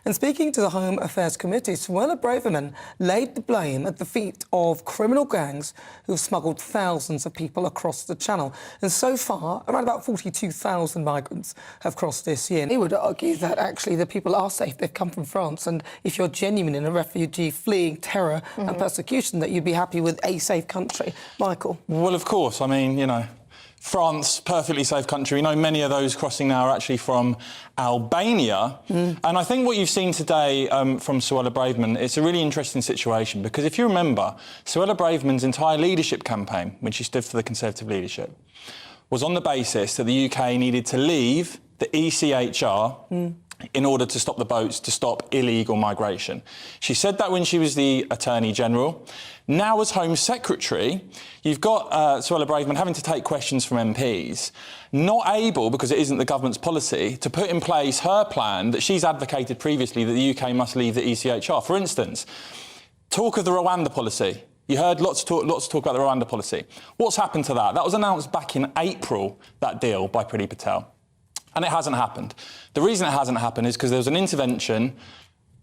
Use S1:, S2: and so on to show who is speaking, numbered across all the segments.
S1: And speaking to the Home Affairs Committee, Suella Braverman laid the blame at the feet of criminal gangs who've smuggled thousands of people across the Channel. And so far, around about 42,000 migrants have crossed this year. They would argue that actually the people are safe. They've come from France. And if you're genuine in a refugee fleeing terror and persecution, that you'd be happy with a safe country. Michael?
S2: Well, of course. I mean, you know, France, perfectly safe country. We know many of those crossing now are actually from Albania. And I think what you've seen today from Suella Braverman, it's a really interesting situation, because if you remember, Suella Braverman's entire leadership campaign, when she stood for the Conservative leadership, was on the basis that the UK needed to leave the ECHR in order to stop the boats, to stop illegal migration. She said that when she was the Attorney General. Now, as Home Secretary, you've got Suella Braverman having to take questions from MPs, not able, because it isn't the government's policy, to put in place her plan that she's advocated previously, that the UK must leave the ECHR. For instance, talk of the Rwanda policy. You heard lots of talk about the Rwanda policy. What's happened to that? That was announced back in April, that deal, by Priti Patel. And it hasn't happened. The reason it hasn't happened is because there was an intervention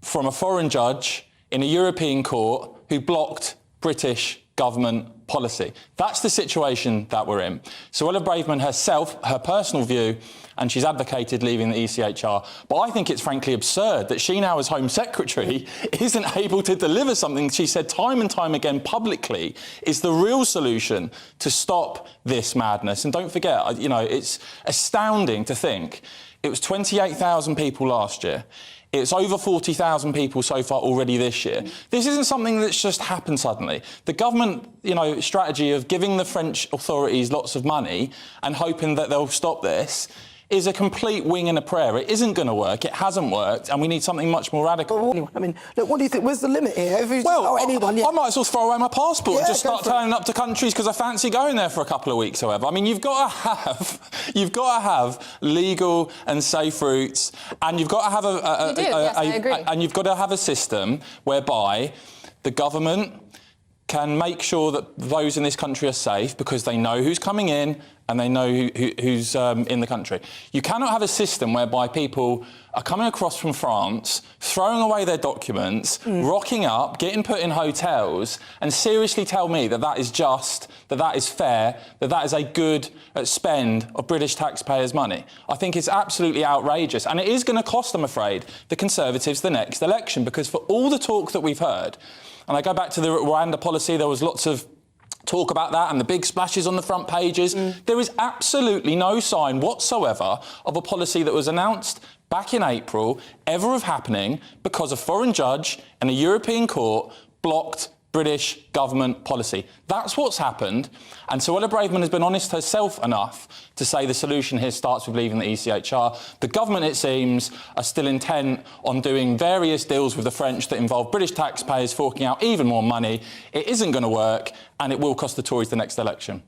S2: from a foreign judge in a European court who blocked British government policy. That's the situation that we're in. Suella Braverman herself, her personal view, and she's advocated leaving the ECHR. But I think it's frankly absurd that she now, as Home Secretary, isn't able to deliver something she said time and time again publicly is the real solution to stop this madness. And don't forget, you know, it's astounding to think it was 28,000 people last year. It's over 40,000 people so far already this year. This isn't something that's just happened suddenly. The government, you know, strategy of giving the French authorities lots of money and hoping that they'll stop this is a complete wing and a prayer. It isn't going to work. It hasn't worked, and we need something much more radical.
S1: I mean, look, what do you think? Where's the limit here?
S2: I might as well throw away my passport and just start turning up to countries because I fancy going there for a couple of weeks, however. I mean, you've got to have legal and safe routes, and you've got to have a system whereby the government can make sure that those in this country are safe because they know who's coming in and they know who's in the country. You cannot have a system whereby people are coming across from France, throwing away their documents, rocking up, getting put in hotels, and seriously tell me that that is just, that that is fair, that that is a good spend of British taxpayers' money. I think it's absolutely outrageous. And it is going to cost, I'm afraid, the Conservatives the next election, because for all the talk that we've heard, and I go back to the Rwanda policy, there was lots of talk about that and the big splashes on the front pages. There is absolutely no sign whatsoever of a policy that was announced back in April ever of happening because a foreign judge and a European court blocked British government policy. That's what's happened, and Suella Braverman has been honest herself enough to say the solution here starts with leaving the ECHR. The government, it seems, are still intent on doing various deals with the French that involve British taxpayers forking out even more money. It isn't going to work, and it will cost the Tories the next election.